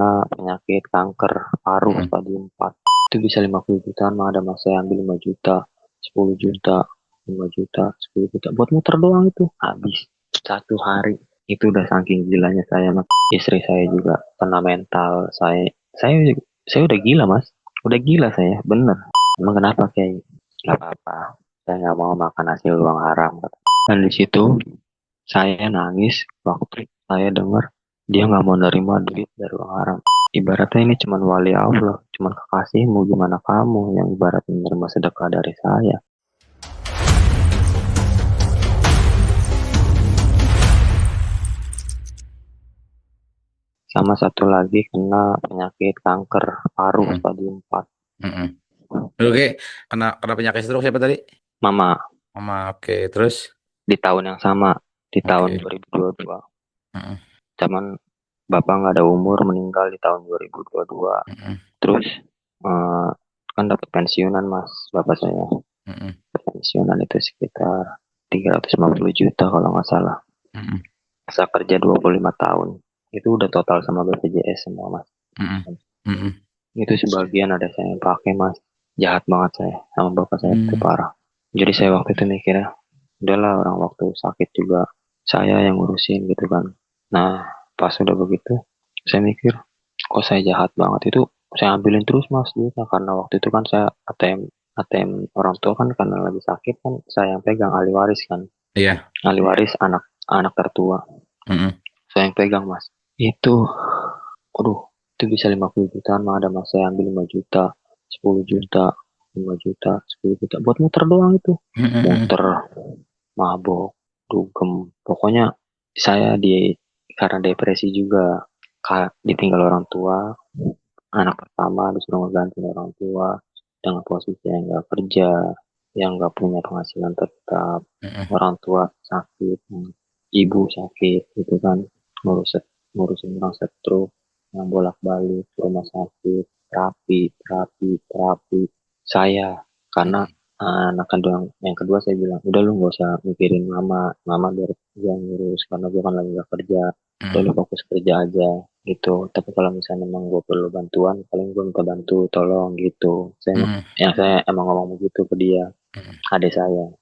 kena penyakit kanker paru Mm-mm. stadium 4. Itu bisa 50 jutaan, mah ada mas saya ambil 5 juta, 10 juta, 5 juta, 10 juta. Buat muter doang itu. Habis satu hari. Itu udah saking gilanya saya, mas. Istri saya juga kena mental. Saya udah gila, mas. Udah gila saya, bener. Emang kenapa kayak nggak apa-apa. Saya nggak mau makan hasil uang haram. Dan di situ saya nangis waktu saya dengar dia nggak mau nerima duit dari orang haram. Ibaratnya ini cuman wali Allah, cuman kekasihmu, gimana kamu yang ibarat menerima sedekah dari saya. Sama satu lagi kena penyakit kanker paru Mm-mm. stadium 4. Mm-mm. Oke, kena penyakit stroke siapa tadi? Mama, Mama, oke. Terus, di tahun yang sama, di tahun oke. 2022. Mm-mm. Cuman bapak nggak ada umur, meninggal di tahun 2022. Mm-mm. Terus eh, kan dapat pensiunan mas, bapak saya. Mm-mm. Pensiunan itu sekitar 350 juta kalau nggak salah. Mm-mm. Masa kerja 25 tahun. Itu udah total sama BPJS semua, Mas. Mm-mm. Mm-mm. Itu sebagian ada saya yang pakai, Mas. Jahat banget saya sama bapak saya itu Mm. parah. Jadi saya waktu itu mikirnya, udahlah orang waktu sakit juga saya yang ngurusin gitu kan. Nah, pas udah begitu, saya mikir, kok saya jahat banget itu saya ambilin terus mas duitnya karena waktu itu kan saya ATM orang tua kan karena lagi sakit kan saya yang pegang ahli waris kan. Iya. Ahli waris anak anak tertua. Mm-mm. Saya yang pegang, Mas. Itu, aduh, itu bisa 50 jutaan, mah ada mas. Saya ambil 5 juta, 10 juta, 5 juta, 10 juta. Buat muter doang itu. Mm-mm. Muter, mabok, dugem. Pokoknya saya karena depresi juga. Ditinggal orang tua, anak pertama disuruh ngegantiin orang tua dengan posisi yang nggak kerja, yang nggak punya penghasilan tetap, Mm-mm. orang tua sakit, ibu sakit gitu kan, ngurus ngurusin orang stroke yang bolak-balik ke rumah sakit, terapi saya karena anak kedua yang kedua saya bilang udah lu nggak usah mikirin mama biar dia ngurus karena gue kan lagi gak kerja, udah lu Mm-mm. fokus kerja aja gitu. Tapi kalau misalnya memang gue perlu bantuan paling gue minta bantu tolong gitu. Mm-mm. Saya emang ngomong begitu ke dia, Mm-mm. adik saya.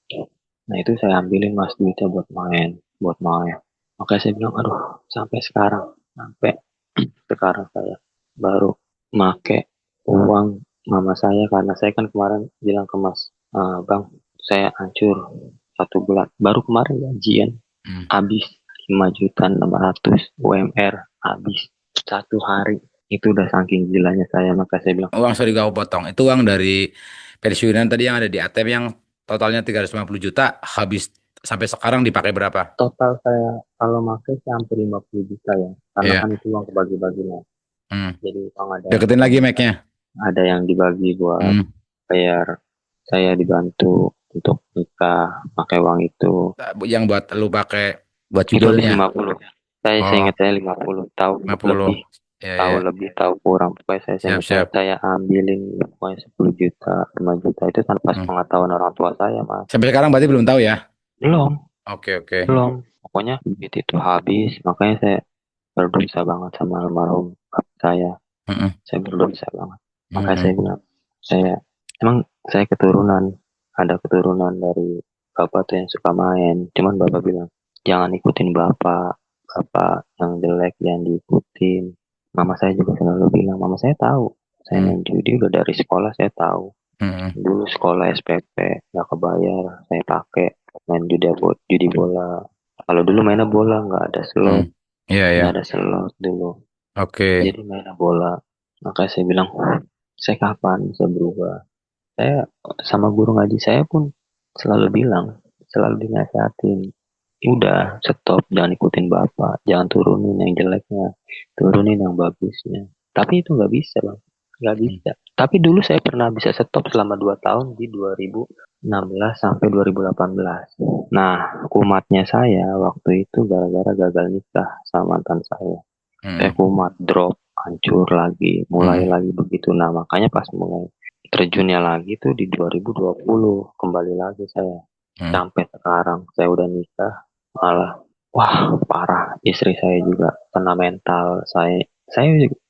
Nah itu saya ambilin mas duitnya buat main. Makanya saya bilang aduh sampai sekarang saya baru make uang mama saya karena saya kan kemarin bilang ke mas, bang saya hancur 1 bulan baru kemarin gajian Mm. habis 5.600.000 UMR habis satu hari. Itu udah saking gilanya saya, maka saya bilang Uang, sorry kau potong. Itu uang dari pensiunan tadi yang ada di ATM yang totalnya 350 juta, habis sampai sekarang dipakai berapa? total saya kalau pakai sih hampir 50 juta ya karena Iya. kan itu uang kebagi-bagi lah. Hmm. Jadi uang Deketin lagi mic-nya. ada yang dibagi buat Hmm. bayar, saya dibantu untuk nikah pakai uang Yang buat lu pakai buat itu habis judulnya. 50. Saya Oh, ingat saya 50 tahu 50. lebih, Ya, tahu ya. lebih tahu kurang pokoknya saya Siap, ingat saya, siap. saya ambilin pokoknya 10 juta 5 juta itu tanpa Hmm. sepengetahuan orang tua saya mas. Sampai sekarang berarti belum tahu ya? Belum, Oke, oke. belum, pokoknya duit itu habis makanya saya berdosa banget sama almarhum bapak Mm-mm. saya berdosa banget. Makanya saya Mm-mm. bilang saya emang saya keturunan, ada keturunan dari bapak tuh yang suka main, cuman bapak bilang jangan ikutin bapak yang jelek jangan diikutin. Mama saya juga selalu bilang, mama saya tahu saya Mm. main judi udah dari sekolah saya tahu. Mm-mm. Dulu sekolah SPP nggak kebayar saya pakai main judi bola. Kalau dulu mainnya bola Mm. Iya, nggak ya. ada slot dulu, Oke. jadi mainnya bola. Makanya saya bilang saya kapan bisa berubah. Saya sama guru ngaji saya pun selalu bilang, selalu dinasihatin, udah stop, jangan ikutin bapak, jangan turunin yang jeleknya, turunin yang bagusnya. Tapi itu nggak bisa bang, nggak Mm. bisa. Tapi dulu saya pernah bisa stop selama 2 tahun di 2016 sampai 2018. Nah, kumatnya saya waktu itu gara-gara gagal nikah sama mantan saya. Saya Mm. kumat, drop, hancur lagi, mulai Mm. lagi begitu. Nah, makanya pas mulai terjunnya lagi tuh di 2020 kembali lagi saya. Mm. Sampai sekarang saya udah nikah malah wah parah, istri saya juga kena mental. Saya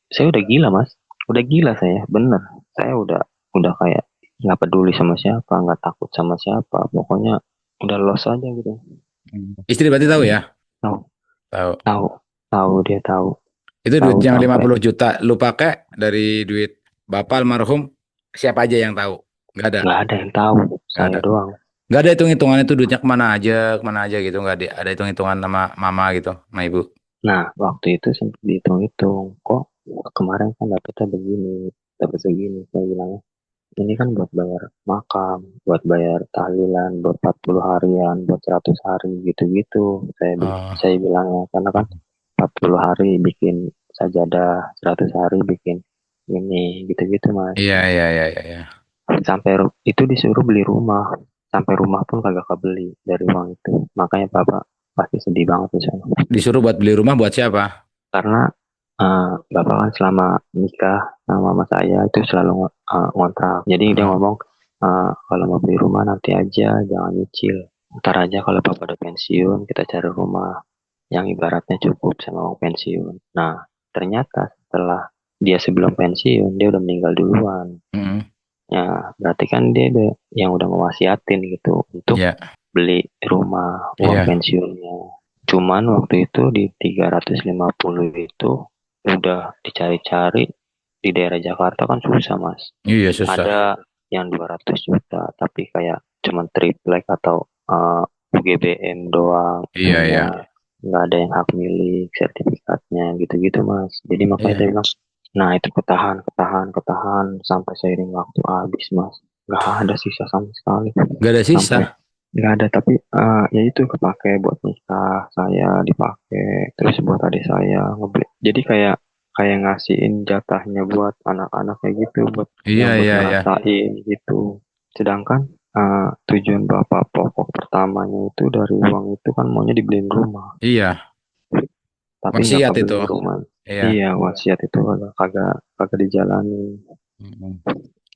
saya udah gila mas, udah gila saya, bener. Saya udah kayak nggak peduli sama siapa, nggak takut sama siapa, pokoknya udah los aja gitu. Istri berarti tahu ya? Tahu, Tahu. tahu, tahu dia tahu, Itu duit tahu yang lima sampai puluh juta lu pakai dari duit Bapak almarhum, siapa aja yang tahu? Nggak ada. nggak ada yang tahu, Nggak saya ada. doang. Nggak ada hitung-hitungan itu duitnya kemana aja gitu. Nggak ada hitung-hitungan sama mama gitu, sama ibu. Nah, waktu itu sempat dihitung-hitung, kok kemarin kan dapetnya begini, dapat segini, saya bilangnya. Ini kan buat bayar makam, buat bayar tahlilan, buat 40 harian, buat 100 hari, gitu-gitu. Oh, Saya bilangnya, karena kan 40 hari bikin sajadah, 100 hari bikin ini, gitu-gitu mas. iya, iya, iya, iya, iya. Itu disuruh beli rumah, sampai rumah pun kagak kebeli dari uang itu. Makanya bapak pasti sedih banget di sana. Disuruh buat beli rumah buat siapa? Karena bapak kan selama nikah sama mama saya itu selalu ngontrak. Jadi dia Hmm. ngomong kalau mau beli rumah nanti aja, jangan nyicil. Ntar aja kalau bapak udah pensiun kita cari rumah yang ibaratnya cukup sama uang pensiun. Nah ternyata setelah dia sebelum pensiun dia udah meninggal duluan. Hmm. Ya berarti kan dia yang udah ngewasiatin gitu untuk Iya, beli rumah uang iya. pensiunnya. Cuman waktu itu di 350 itu udah dicari-cari di daerah Jakarta kan susah mas. Iya, susah. Ada yang 200 juta tapi kayak cuman triplek atau UGBM doang Iya, iya. nggak ada yang hak milik sertifikatnya gitu-gitu mas. Jadi makanya Iya. saya bilang nah itu ketahan ketahan ketahan sampai seiring waktu habis mas, nggak ada sisa sama sekali Gak ada sisa. sampai nggak ada. Tapi ya itu kepake buat nikah saya, dipakai terus buat adik saya ngebeli, jadi kayak kayak ngasihin jatahnya buat anak-anak kayak gitu, buat Iya, yang buat iya, iya. ngerasain gitu. Sedangkan tujuan bapak pokok pertamanya itu dari uang itu kan maunya dibeliin rumah, Iya. tapi nggak Wasiat itu. kebeli rumah. Iya. Iya wasiat itu kagak kagak dijalani. Mm-mm.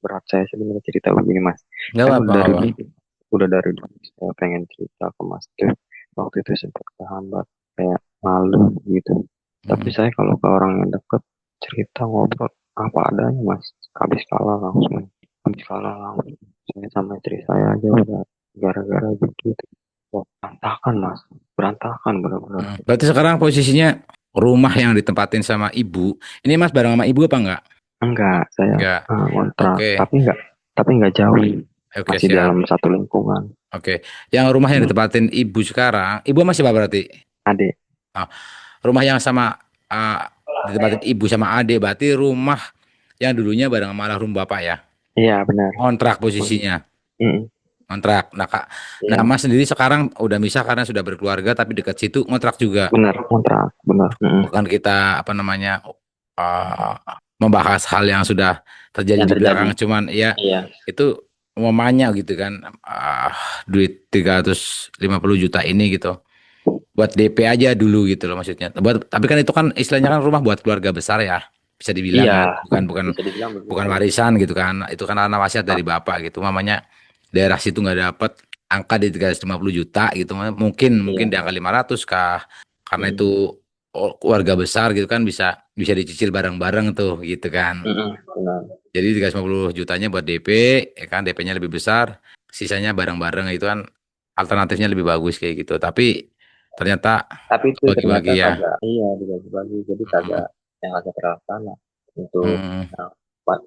Berat saya sebenarnya cerita begini mas, Nggak kan apa-apa, nggak apa. udah dari dulu saya pengen cerita ke mas tuh. Waktu itu sempat kehambat kayak malu gitu, tapi Mm-mm. saya kalau ke orang yang deket cerita ngobrol apa adanya mas, habis kalah langsung, habis kalah langsung. Saya sama istri saya aja udah gara-gara gitu. Wah, berantakan mas, berantakan benar-benar. Berarti sekarang posisinya rumah yang ditempatin sama ibu. Ini Mas bareng sama ibu apa enggak? Enggak, saya Enggak. ngontrak Oke. tapi nggak jauh, Oke, masih dalam siap. satu lingkungan. Oke. Yang rumah yang ditempatin ibu sekarang, ibu masih apa berarti? Adik. Ah, rumah yang sama ditempatin ibu sama adik berarti rumah yang dulunya bareng sama almarhum bapak ya. Iya benar. Kontrak posisinya. Mm, Kontrak. Nah, Kak, nah iya, Mas sendiri sekarang udah misah karena sudah berkeluarga tapi dekat situ ngontrak juga. benar kontrak, benar. Bukan kita apa namanya uh, membahas hal yang sudah terjadi Yang di terjadi. belakang, cuman ya Iya, itu umumnya gitu kan, duit 350 juta ini gitu buat DP aja dulu gitu loh maksudnya. Tapi kan itu kan istilahnya kan rumah buat keluarga besar ya, bisa dibilang iya, kan, bukan bukan bisa dibilang bukan begitu. warisan gitu kan, itu kan karena wasiat dari bapak gitu, mamanya daerah situ nggak dapat angka di 350 juta gitu, mungkin mungkin di Iya, angka 500 kah, karena mm, itu keluarga besar gitu kan, bisa bisa dicicil bareng-bareng tuh gitu kan. benar. Jadi 350 jutanya buat DP, ya kan, DP-nya lebih besar, sisanya bareng-bareng itu kan alternatifnya lebih bagus kayak gitu. Tapi ternyata Tapi itu ternyata bagi-bagi ya. kagak, iya dibagi-bagi, jadi Mm, kagak yang kagak terlaksana untuk mm, pas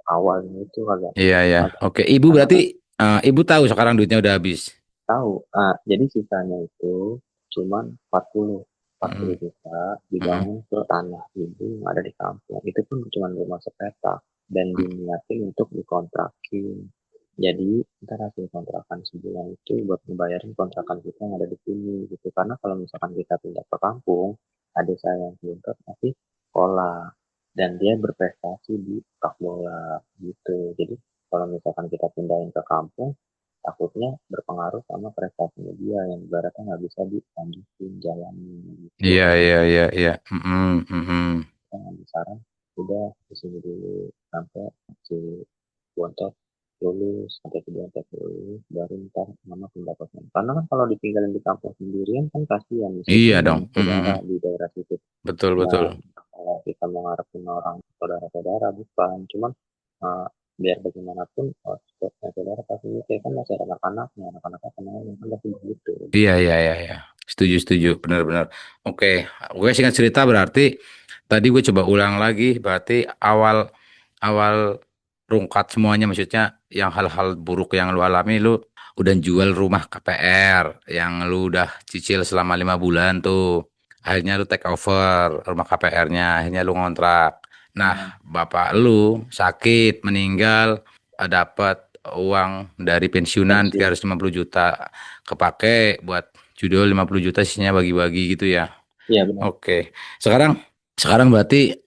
awalnya itu kagak iya ya. kagak Oke, ibu karena berarti kan ibu tahu sekarang duitnya udah habis. tahu. Jadi sisanya itu cuman 40 Mm, juta mm, dibangun ke tanah ibu yang ada di kampung. Itu pun cuma rumah sepetak dan mm. diniatin untuk dikontrakin. Jadi ntar hasil kontrakan sebulan itu buat ngebayarin kontrakan kita yang ada di sini gitu. Karena kalau misalkan kita pindah ke kampung, ada saya yang belum tapi sekolah dan dia berprestasi di sepak bola gitu. Jadi kalau misalkan kita pindahin ke kampung, takutnya berpengaruh sama prestasinya dia yang ibaratnya nggak bisa dilanjutin jalannya gitu. Iya Makanya iya iya iya. Mm, mm, mm. kita ngambil saran udah di sini dulu sampai si Bontot lulus, sampai si Bontot lulus baru ntar mama pindah ke sana. Karena kan kalau ditinggalin di kampung sendirian kan kasihan, Iya meskipun dong. banyak Mm, mm, saudara mm. di daerah situ Betul nggak betul. kalau kita mau ngarepin orang saudara-saudara, bukan. Cuman biar bagaimanapun saudara pasti gitu ya kan, masih ada anak-anaknya kenalnya kan pasti begitu. Iya, iya, iya, iya. Setuju, setuju. Benar-benar. Oke, gue singkat cerita berarti tadi gue coba ulang lagi. Berarti awal awal rungkat semuanya, maksudnya yang hal-hal buruk yang lu alami, lu udah jual rumah KPR yang lu udah cicil selama 5 bulan tuh. Akhirnya lu take over rumah KPR-nya, akhirnya lu ngontrak. Nah, bapak lu sakit, meninggal, dapat uang dari pensiunan Pensiun. 350 juta kepake buat judul 50 juta, sisanya bagi-bagi gitu ya. Iya benar. Oke. Sekarang sekarang berarti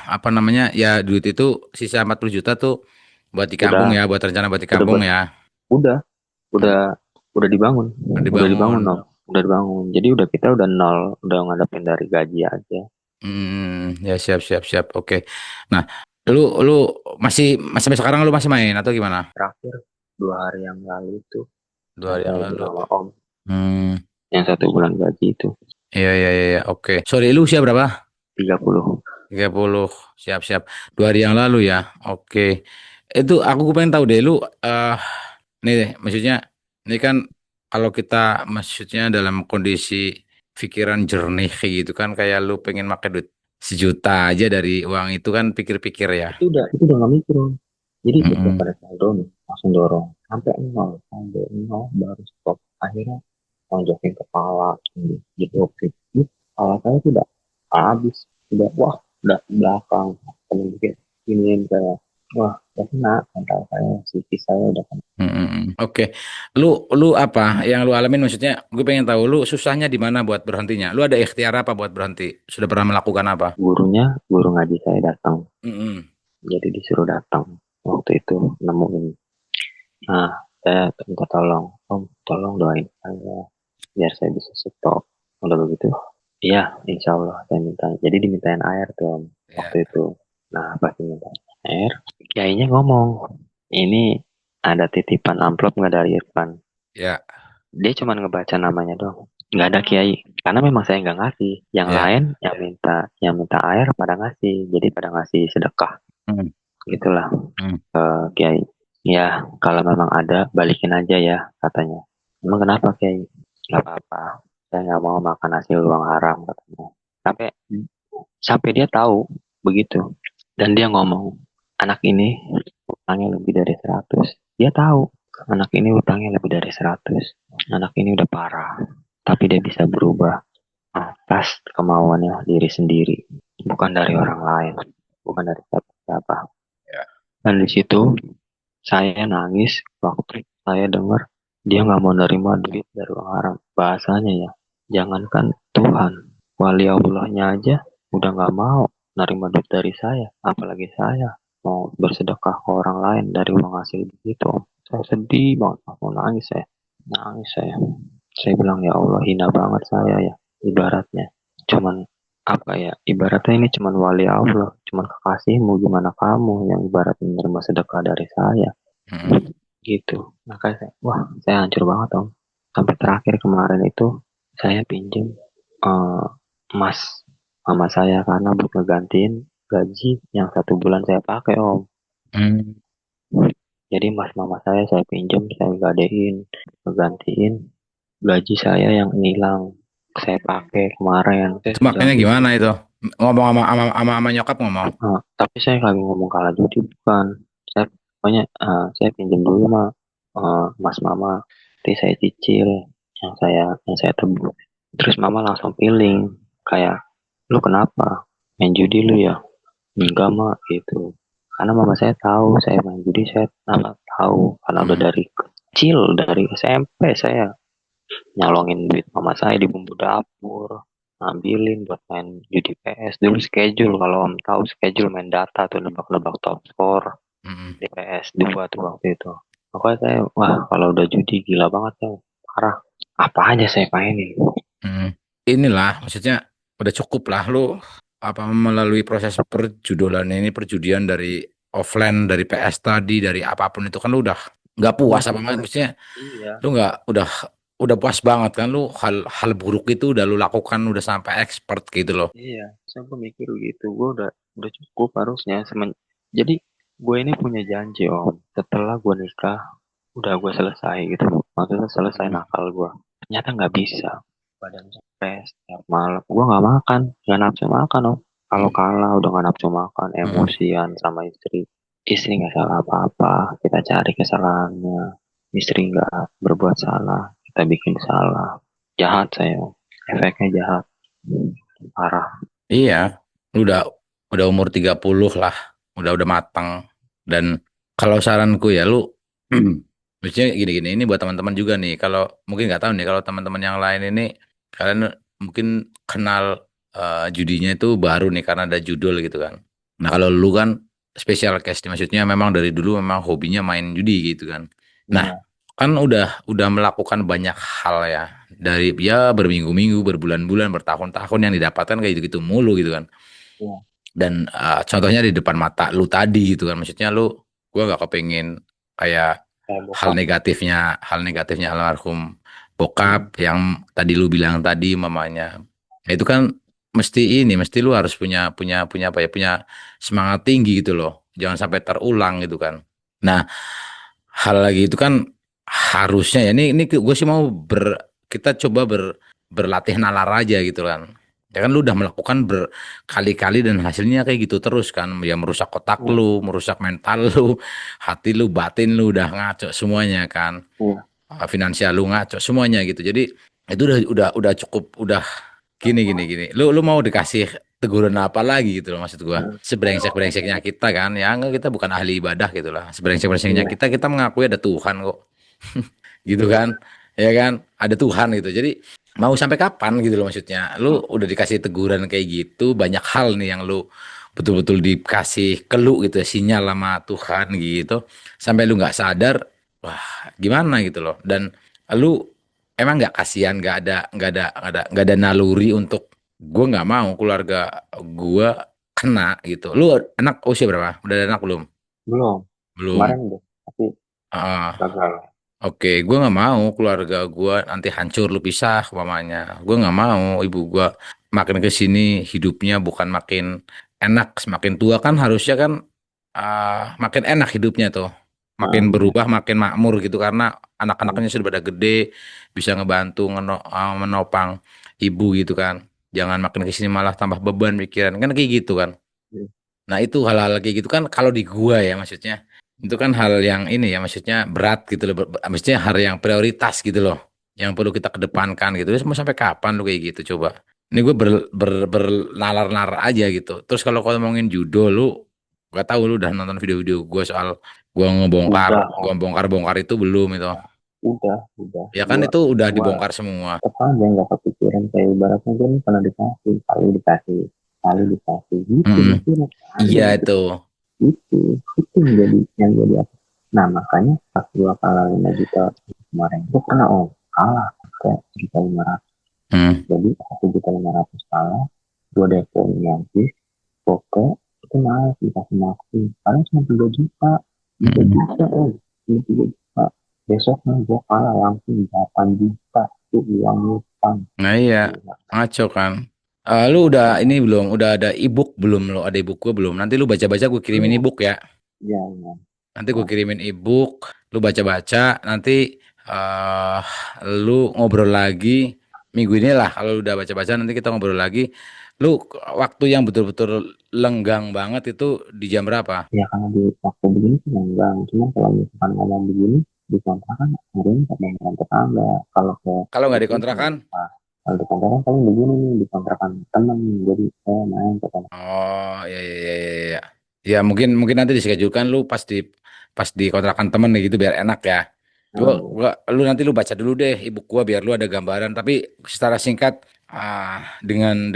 apa namanya? Ya duit itu sisa 40 juta tuh buat dikabung Udah ya, buat rencana buat udah dikabung buat ya. udah Hmm, udah udah dibangun. udah Udah dibangun. dibangun, Om. Udah dibangun. Jadi kita udah nol, udah ngadepin dari gaji aja. Ya siap, siap, siap. Oke. Nah, lu masih sampai sekarang lu masih main atau gimana? Terakhir 2 hari yang lalu itu Dua yang hari yang saya lalu. bilang sama Om, Hmm, yang 1 bulan gaji itu iya, iya, iya, iya. Oke. Sorry, lu usia berapa? 30. 30. Siap, siap. 2 hari yang lalu ya. Oke. Itu aku pengen tahu deh lu nih deh, maksudnya ini kan kalau kita maksudnya dalam kondisi pikiran jernih kayak gitu kan, kayak lu pengen pakai duit 1 juta aja dari uang itu kan, pikir-pikir ya. Itu udah nggak mikir, Om. Jadi setiap Mm-mm. ada saldo nih langsung dorong sampai nol baru stop. Akhirnya tonjokin kepala gitu. Oke, kepala saya tidak habis, udah wah, udah belakang mungkin ini kayak wah, udah kena mental saya, psikis saya udah kena. Mm-mm. Oke. Lu apa yang lu alamin, maksudnya gue pengen tahu lu susahnya di mana buat berhentinya. Lu ada ikhtiar apa buat berhenti? Sudah pernah melakukan apa? Guru ngaji saya datang, Mm-mm. jadi disuruh datang waktu itu nemuin. Nah, saya minta tolong, Om, tolong doain saya biar saya bisa stop. Udah begitu, iya, insya Allah saya minta. Jadi dimintain air tuh, Om, Ya, waktu itu. Nah, pas diminta air, kiainya ngomong, ini ada titipan amplop nggak dari Irfan? ya, Dia cuma ngebaca namanya doang. Nggak ada kiai. Karena memang saya nggak ngasih. Yang ya. lain yang minta air pada ngasih. Jadi pada ngasih sedekah. Mm, Gitulah mm, ke kiai. Ya, kalau memang ada, balikin aja ya, katanya. Emang kenapa, Kiai? Gak apa-apa. Saya nggak mau makan hasil uang haram, katanya. Sampai sampai dia tahu begitu. Dan dia ngomong, anak ini utangnya lebih dari 100. Dia tahu, anak ini utangnya lebih dari 100. Anak ini udah parah. Tapi dia bisa berubah atas kemauannya diri sendiri. Bukan dari orang lain. Bukan dari siapa-siapa. ya. Dan di situ saya nangis waktu saya dengar dia nggak mau nerima duit dari orang haram. Bahasanya ya, jangankan Tuhan, wali Allahnya aja udah nggak mau nerima duit dari saya. Apalagi saya mau bersedekah ke orang lain dari uang hasil begitu. Saya sedih banget, aku nangis saya. Nangis saya. Saya bilang ya Allah, hina banget saya ya. Ibaratnya cuman apa ya, ibaratnya ini cuman wali Allah, cuman kekasihmu, gimana kamu yang ibarat menerima sedekah dari saya Mm-mm. gitu. Makanya saya hancur banget, Om. Sampai terakhir kemarin itu saya pinjem eh, emas mama saya karena buat ngegantiin gaji yang 1 bulan saya pakai, Om. Mm. Jadi emas mama saya pinjem, saya gadein, ngegantiin gaji saya yang hilang. Saya pakai kemarin, saya Itu sudah makanya pinjem. gimana itu? Ngomong sama nyokap ngomong. Tapi saya kagak ngomong kalah judi, bukan. Saya pokoknya saya pinjam dulu mah mas mama, nanti saya cicil yang saya tebus. Terus mama langsung feeling kayak, lu kenapa main judi lu ya? Enggak mah gitu. Karena mama saya tahu saya main judi, saya tahu karena udah Hmm. dari kecil, dari SMP saya nyolongin duit mama saya di bumbu dapur, ngambilin buat main judi PS. Dulu schedule, kalau om tahu schedule, main data tuh, nebak-nebak top score Mm-mm. di PS 2 tuh waktu itu. Makanya saya, wah kalau udah judi gila banget ya, parah. Apa aja saya mainin. Mm. Inilah maksudnya udah cukup lah lu apa melalui proses perjudolan ini, perjudian dari offline, dari PS tadi, dari apapun itu kan lu udah nggak puas apa, maksudnya Iya. lu nggak udah puas banget kan, lu hal hal buruk itu udah lu lakukan udah sampai expert gitu loh. Iya, Saya gue mikir gitu, gue udah cukup harusnya. Jadi gue ini punya janji om, setelah gue nikah, udah gue selesai gitu loh. Maksudnya selesai nakal gue. Ternyata nggak bisa. Badan stres, tiap malam. Gue nggak makan, nggak nafsu makan om. Kalau kalah udah nggak nafsu makan, Mm. emosian sama istri. Istri nggak salah apa-apa, kita cari kesalahannya. Istri nggak berbuat salah, kita bikin salah. Jahat saya, Om. Efeknya jahat. Parah. Iya, lu udah umur 30 lah, udah matang. Dan kalau saranku ya lu maksudnya gini-gini ini buat teman-teman juga nih. Kalau mungkin nggak tahu nih kalau teman-teman yang lain ini kalian mungkin kenal judinya itu baru nih karena ada judul gitu kan. Nah, kalau lu kan special case nih, maksudnya memang dari dulu memang hobinya main judi gitu kan. Nah, Iya, kan udah melakukan banyak hal ya dari ya berminggu-minggu, berbulan-bulan, bertahun-tahun yang didapatkan kayak gitu-gitu mulu gitu kan. iya. Dan contohnya di depan mata lu tadi gitu kan, maksudnya gua nggak kepengen kayak Kayak bokap. hal negatifnya almarhum Hmm. bokap yang tadi lu bilang tadi mamanya. Ya, itu kan mesti lu harus punya apa ya, punya semangat tinggi gitu loh, jangan sampai terulang gitu kan. Nah, hal lagi itu kan harusnya ya ini gue sih mau kita coba berlatih nalar aja gitu kan. Ya kan lu udah melakukan berkali-kali dan hasilnya kayak gitu terus kan. Ya merusak otak Iya, lu, merusak mental lu, hati lu, batin lu udah ngaco semuanya kan. iya. Finansial lu ngaco semuanya gitu. Jadi itu udah cukup udah gini. Lu mau dikasih teguran apa lagi gitu loh maksud gua. Hmm. Seberengsek-brengseknya kita kan. Ya enggak, kita bukan ahli ibadah gitu lah. Seberengsek-brengseknya Iya, kita mengakui ada Tuhan kok. Gitu kan. Ya kan? Ada Tuhan gitu. Jadi mau sampai kapan gitu loh maksudnya. Lu udah dikasih teguran kayak gitu, banyak hal nih yang lu betul-betul dikasih keluh gitu ya, sinyal sama Tuhan gitu. Sampai lu nggak sadar, wah gimana gitu loh. Dan lu emang nggak kasihan, nggak ada naluri untuk gue nggak mau keluarga gue kena gitu. Lu anak usia berapa? Udah ada anak belum? belum. Belum. Kemarin deh, tapi Ah, gagal. oke, gue nggak mau keluarga gue nanti hancur lu pisah mamanya. Gue nggak mau ibu gue makin ke sini hidupnya bukan makin enak, semakin tua kan harusnya kan makin enak hidupnya tuh, makin Nah, benar. berubah, makin makmur gitu karena Hmm. anak-anaknya sudah pada gede, bisa ngebantu menopang ibu gitu kan. Jangan makin ke sini malah tambah beban pikiran kan kayak gitu kan. Iya. Nah itu hal-hal kayak gitu kan kalau di gua ya maksudnya itu kan hal yang ini ya maksudnya berat gitu loh, maksudnya hal yang prioritas gitu loh, yang perlu kita kedepankan gitu. Terus mau sampai kapan lu kayak gitu coba? Ini gue bernalar-nalar aja gitu. Terus kalau ngomongin judo lu gak tahu lu udah nonton video-video gue soal Udah, gua Om. bongkar itu belum itu? Udah. Ya kan Gua, itu udah gua dibongkar semua. tetap aja nggak kepikiran kayak ibaratnya gue nih pernah dikasih, kali dikasih gitu Mm-mm. mikirnya Iya aja itu. gitu. Itu yang jadi apa. Nah makanya pas gua kalah 5 juta kemarin itu pernah om, kalah kayak 1.500.000. Hmm. Jadi 1.500.000 kalah, gua depoin lagi, oke, itu naik dikasih makin paling cuma 3 juta, tiga Mm-mm. juta om, cuma 3 juta. Besoknya gua kalah langsung 8 juta, itu uang utang. Nah iya, Gila. ngaco kan. Lu udah ini belum? Udah ada ebook belum? Lo ada ebook gue belum? Nanti lu baca-baca gue kirimin Iya, ebook ya. iya, iya. Nanti gue kirimin ebook, lu baca-baca. Nanti eh lu ngobrol lagi minggu ini lah. Kalau lu udah baca-baca nanti kita ngobrol lagi. Lu waktu yang betul-betul lenggang banget itu di jam berapa? Ya karena di waktu begini sih enggak, cuman kalau misalkan ngomong begini di kontrakan hari ini tak dengan tetangga, kalau ke Kalau nggak itu kan dikontrakan? apa, kalau di kontrakan paling begini nih di kontrakan temen, jadi saya main ke kontrakan. Oh, ya ya ya ya ya. Ya mungkin mungkin nanti dischedulekan lu pas di kontrakan temen nih gitu biar enak ya. Lu nanti lu baca dulu deh ibu gua biar lu ada gambaran. Tapi secara singkat dengan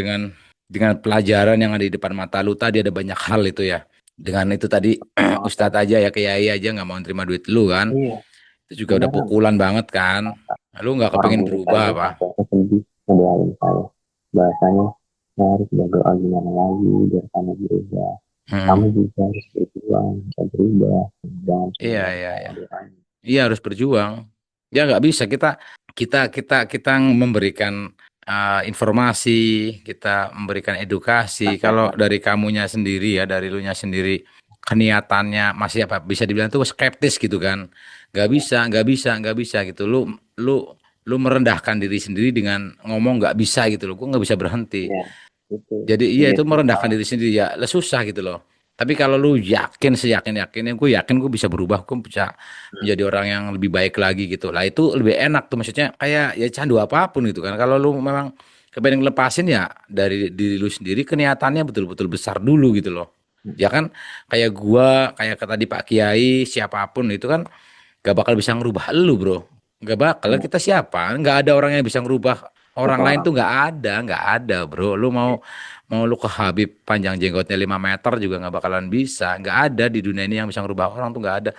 pelajaran yang ada di depan mata lu tadi ada banyak hal itu ya. Dengan itu tadi Banget kan. Ustadz aja ya kiai aja nggak mau terima duit lu kan. Iya, Itu juga udah beneran, pukulan banget kan. Lu nggak orang kepengen guru berubah saya apa? sampai sedih ngedoain saya, bahasanya saya harus berdoa gimana lagi biar kamu berubah, kamu Hmm. juga harus berjuang bisa berubah, jangan Iya cuma iya saya iya. doain. Iya harus berjuang. Ya nggak bisa kita memberikan. informasi, kita memberikan edukasi. Kalau dari kamunya sendiri ya, dari lunya sendiri, keniatannya masih apa? Bisa dibilang tuh skeptis gitu kan? Gak bisa, gak bisa, gak bisa gitu. Lu, lu merendahkan diri sendiri dengan ngomong gak bisa gitu loh. Gue nggak bisa berhenti. Ya, itu Jadi iya ini itu sih merendahkan salah. diri sendiri ya, lah susah gitu loh. Tapi kalau lu yakin seyakin-yakinnya, gue yakin gue bisa berubah, gue bisa Hmm. menjadi orang yang lebih baik lagi gitu. Lah itu lebih enak tuh maksudnya kayak ya candu apapun gitu kan. Kalau lu memang kepengen lepasin ya dari diri lu sendiri keniatannya betul-betul besar dulu gitu loh. Hmm. Ya kan kayak gua, kayak tadi Pak Kiai, siapapun itu kan gak bakal bisa ngerubah elu bro. Gak bakal, Ya, kita siapa? Gak ada orang yang bisa ngerubah orang berapa lain orang? tuh gak ada bro. Lu mau mau lu ke Habib panjang jenggotnya 5 meter juga gak bakalan bisa. Gak ada di dunia ini yang bisa ngerubah orang tuh gak ada.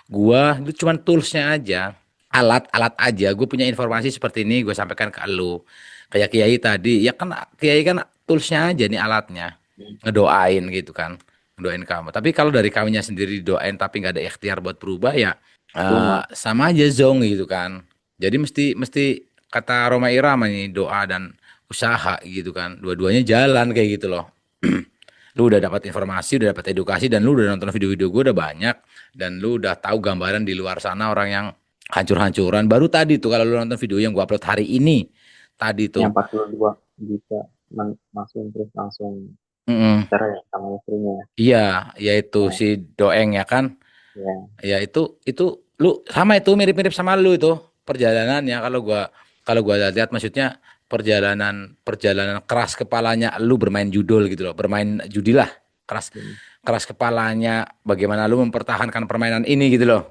Gua itu cuman toolsnya aja, alat-alat aja. Gue punya informasi seperti ini, gue sampaikan ke lu. Kayak Kiai tadi, ya kan Kiai kan toolsnya aja nih alatnya, Hmm. ngedoain gitu kan, ngedoain kamu. Tapi kalau dari kamunya sendiri doain tapi nggak ada ikhtiar buat berubah ya Cuma sama aja zong gitu kan. Jadi mesti mesti kata Roma Irama nih doa dan usaha gitu kan. Dua-duanya jalan kayak gitu loh. Lu udah dapat informasi, udah dapat edukasi dan lu udah nonton video-video gue udah banyak dan lu udah tahu gambaran di luar sana orang yang hancur-hancuran. Baru tadi tuh kalau lu nonton video yang gue upload hari ini tadi yang tuh. 42 bisa langsung terus langsung Mm-mm. cerai sama istrinya. Iya, yaitu Ya, si Doeng ya kan. ya, Ya itu lu sama itu mirip-mirip sama lu itu perjalanannya kalau gua lihat maksudnya perjalanan perjalanan keras kepalanya lu bermain judul gitu loh, bermain judi lah. Keras hmm, keras kepalanya bagaimana lu mempertahankan permainan ini gitu loh.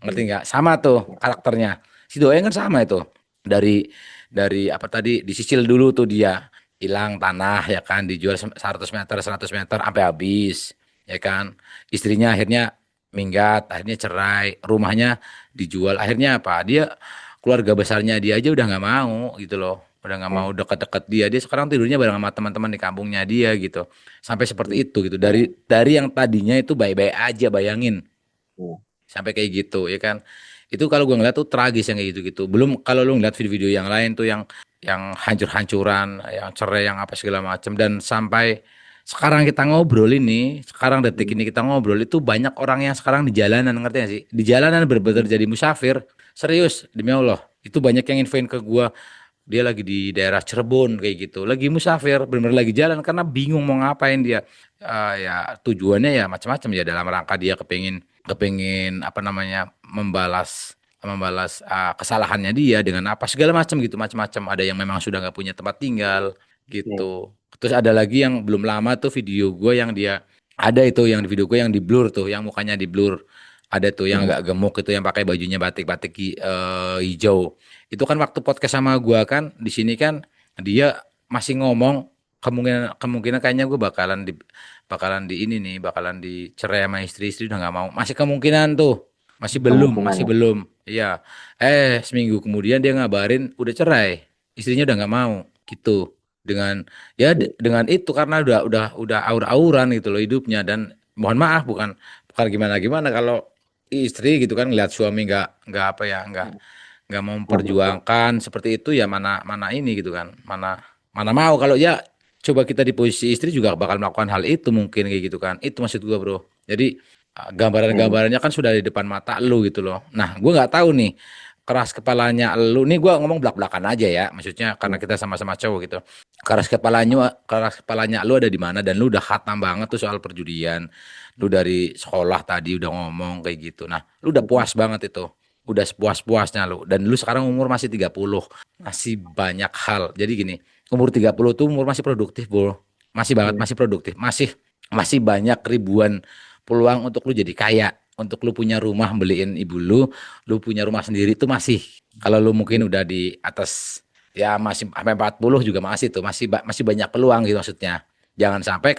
Ngerti hmm, nggak? Sama tuh ya, karakternya. Si Doeng kan sama itu. Dari apa tadi disicil dulu tuh dia. Hilang tanah ya kan dijual 100 meter sampai habis ya kan. Istrinya akhirnya minggat, akhirnya cerai, rumahnya dijual. Akhirnya apa? Dia keluarga besarnya dia aja udah nggak mau gitu loh. Udah nggak ya, mau deket-deket dia. Dia sekarang tidurnya bareng sama teman-teman di kampungnya dia gitu. Sampai seperti hmm, itu gitu. ya, Dari yang tadinya itu baik-baik aja bayangin ya, sampai kayak gitu ya kan itu kalau gue ngeliat tuh tragis yang kayak gitu-gitu belum kalau lu ngeliat video-video yang lain tuh yang hancur-hancuran yang cerai yang apa segala macam dan sampai sekarang kita ngobrol ini sekarang detik hmm, ini kita ngobrol itu banyak orang yang sekarang di jalanan ngerti gak sih di jalanan bener-bener hmm, jadi musafir serius demi Allah itu banyak yang infoin ke gue dia lagi di daerah Cirebon kayak gitu lagi musafir bener-bener lagi jalan karena bingung mau ngapain dia. Ya tujuannya ya macam-macam ya dalam rangka dia kepingin kepingin apa namanya membalas membalas kesalahannya dia dengan apa segala macam gitu macam-macam ada yang memang sudah nggak punya tempat tinggal ya, gitu terus ada lagi yang belum lama tuh video gue yang dia ada itu yang di video gue yang di blur tuh yang mukanya di blur ada tuh yang hmm, agak gemuk itu yang pakai bajunya batik-batik hijau itu kan waktu podcast sama gue kan di sini kan dia masih ngomong kemungkinan kemungkinan kayaknya gue bakalan di ini nih bakalan dicerai sama istri udah nggak mau masih kemungkinan tuh kemungkinan masih ya. belum iya seminggu kemudian dia ngabarin udah cerai istrinya udah nggak mau gitu dengan ya Iya, dengan itu karena udah aur-auran gitu loh hidupnya dan mohon maaf bukan bukan gimana gimana kalau istri gitu kan ngeliat suami nggak apa ya nggak mau nggak berubah. memperjuangkan seperti itu ya mana mana ini gitu kan mana mana mau kalau ya coba kita di posisi istri juga bakal melakukan hal itu mungkin kayak gitu kan itu maksud gua bro jadi Ya, gambaran-gambarannya kan sudah di depan mata lu gitu loh nah gua nggak tahu nih keras kepalanya lu nih gua ngomong belak-belakan aja ya maksudnya karena ya, kita sama-sama cowok gitu keras kepalanya lu ada di mana dan lu udah khatam banget tuh soal perjudian lu dari sekolah tadi udah ngomong kayak gitu nah lu udah hmm, puas banget itu udah sepuas-puasnya lu dan lu sekarang umur masih 30 masih banyak hal jadi gini umur 30 tuh umur masih produktif bro masih banget hmm, masih produktif masih masih banyak ribuan peluang untuk lu jadi kaya untuk lu punya rumah beliin ibu lu punya rumah sendiri tuh masih kalau lu mungkin hmm, udah di atas ya masih sampai 40 juga masih tuh masih banyak peluang gitu maksudnya jangan sampai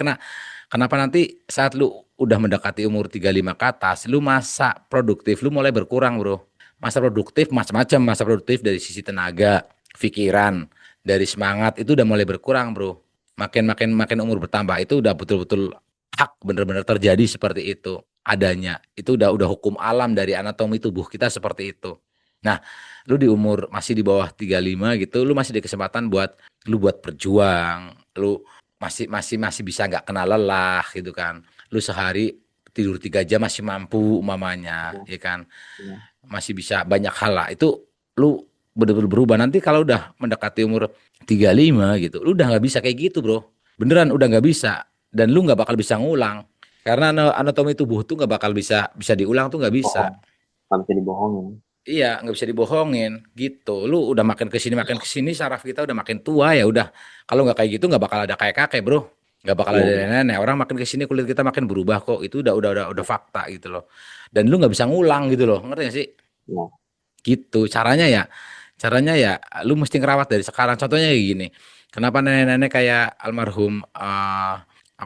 kenapa nanti saat lu udah mendekati umur 35 ke atas lu masa produktif lu mulai berkurang bro masa produktif macam-macam masa produktif dari sisi tenaga pikiran dari semangat itu udah mulai berkurang bro makin makin makin umur bertambah itu udah betul-betul hak bener-bener terjadi seperti itu adanya itu udah hukum alam dari anatomi tubuh kita seperti itu Nah, lu di umur masih di bawah 35 gitu, lu masih ada kesempatan buat lu buat berjuang, lu masih bisa nggak kena lelah gitu kan. Lu sehari tidur 3 jam masih mampu umamanya, ya, ya kan. ya. Masih bisa banyak hal lah. Itu lu bener-bener berubah. Nanti kalau udah mendekati umur 35 gitu, lu udah nggak bisa kayak gitu, bro. Beneran udah nggak bisa. Dan lu nggak bakal bisa ngulang. Karena anatomi tubuh tuh nggak bakal bisa bisa diulang tuh nggak bisa. Bohong, nggak bisa dibohongin. Iya, nggak bisa dibohongin gitu. Lu udah makin kesini, saraf kita udah makin tua ya udah. Kalau nggak kayak gitu nggak bakal ada kayak kakek, bro. Nggak bakal Iya, ada iya, nenek. Orang makin kesini kulit kita makin berubah kok. Itu udah fakta gitu loh. Dan lu nggak bisa ngulang gitu loh. Ngerti gak sih? iya. Gitu. Caranya ya, lu mesti ngerawat dari sekarang. Contohnya kayak gini. Kenapa nenek-nenek kayak almarhum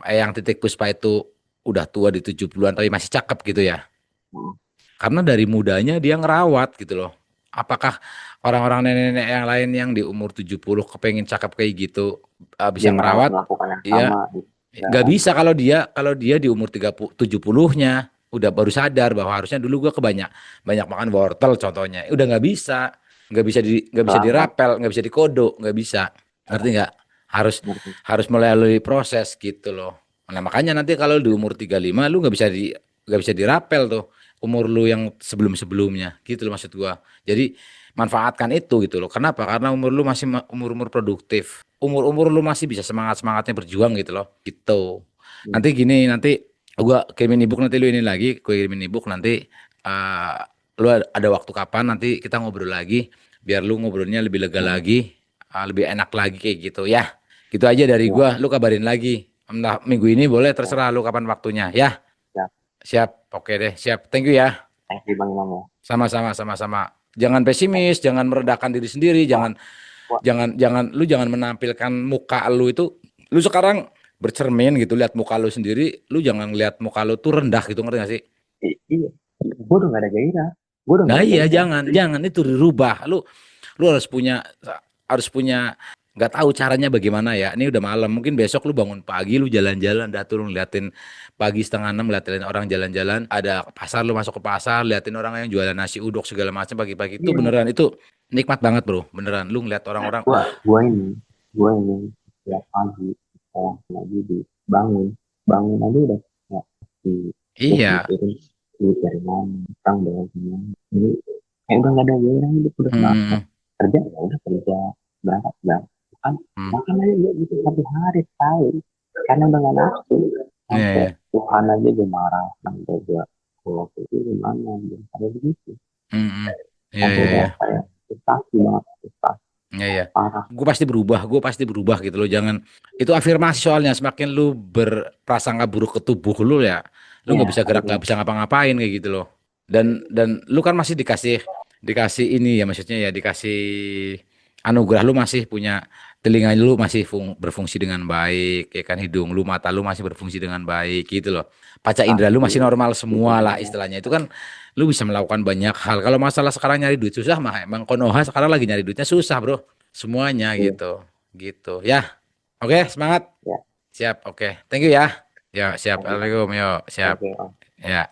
Eyang Titik Puspa itu udah tua di 70-an tapi masih cakep gitu ya? Hmm. Karena dari mudanya dia ngerawat gitu loh. Apakah orang-orang nenek-nenek yang lain yang di umur 70 kepengen cakep kayak gitu bisa Dia merawat ngerawat? melakukan yang Iya, sama gitu. Ya nggak kan? bisa kalau dia di umur 30 70-nya udah baru sadar bahwa harusnya dulu gua banyak banyak makan wortel contohnya. Udah nggak bisa Terlambat. dirapel, nggak bisa dikodok, nggak bisa. Ngerti nggak? Harus Ngerti. harus melalui proses gitu loh. Nah, makanya nanti kalau di umur 35 lu nggak bisa dirapel tuh umur lu yang sebelum-sebelumnya gitu loh maksud gua. Jadi manfaatkan itu gitu loh. Kenapa? Karena umur lu masih umur-umur produktif. Umur-umur lu masih bisa semangat-semangatnya berjuang gitu loh. Gitu. Hmm. Nanti gini, nanti gua kirimin ebook nanti lu ini lagi, gua kirimin ebook nanti eh, lu ada waktu kapan nanti kita ngobrol lagi biar lu ngobrolnya lebih lega Hmm. lagi, lebih enak lagi kayak gitu ya. Gitu aja dari Ya, gua, lu kabarin lagi. Entah minggu ini boleh ya, terserah lu kapan waktunya ya. ya. Siap, oke deh, siap. Thank you ya. Thank you Bang Imam ya. Sama-sama, sama-sama. Jangan pesimis, jangan meredakan diri sendiri, Wah, jangan wah. jangan jangan lu jangan menampilkan muka lu itu. Lu sekarang bercermin gitu, lihat muka lu sendiri, lu jangan lihat muka lu tuh rendah gitu, ngerti gak sih? Iya. Gue udah gak ada gairah. Gue udah gak Nah ada iya, gairah. jangan jangan itu dirubah. Lu harus punya nggak tahu caranya bagaimana ya. Ini udah malam, mungkin besok lu bangun pagi, lu jalan-jalan, dah tuh lu ngeliatin pagi 5:30 ngeliatin orang jalan-jalan, ada pasar lu masuk ke pasar, liatin orang yang jualan nasi uduk segala macam pagi-pagi itu Iya. beneran itu nikmat banget bro, beneran. Lu ngeliat orang-orang, Gue gue ini, gue ini setiap pagi saya lagi di bangun, bangun aja udah ya, di terus iya, mikirin duit dari mana, utang dari mana. Jadi kayak udah gak ada gairah hidup udah males. hmm, Kerja ya udah kerja, berangkat berangkat. Makan hmm, makan aja ya gitu satu hari sekali. Karena udah gak nafsu. iya, Sampai iya, Tuhan aja dia marah sampai dia waktu itu gimana dia sampai begitu hmm, hmm. Iya, sampai iya, udah iya. kayak frustasi banget frustasi Iya, iya. parah. Gue pasti berubah gitu loh. Jangan itu afirmasi soalnya semakin lu berprasangka buruk ke tubuh lu ya, lu Iya nggak bisa gerak, akhirnya nggak bisa ngapa-ngapain kayak gitu loh. Dan lu kan masih dikasih ini ya maksudnya ya dikasih anugerah lu masih punya telinga lu masih berfungsi dengan baik ya kan hidung lu mata lu masih berfungsi dengan baik gitu loh. Panca indera lu pasti masih normal itu semua lah dia. istilahnya itu kan lu bisa melakukan banyak hal. Kalau masalah sekarang nyari duit susah mah emang Konoha sekarang lagi nyari duitnya susah, bro. Semuanya Iya, gitu. Gitu. Ya. Oke, semangat. ya Siap. Oke. Thank you ya. Ya, siap. thank you Bang. Assalamualaikum. Yo, siap. Oke. Ya.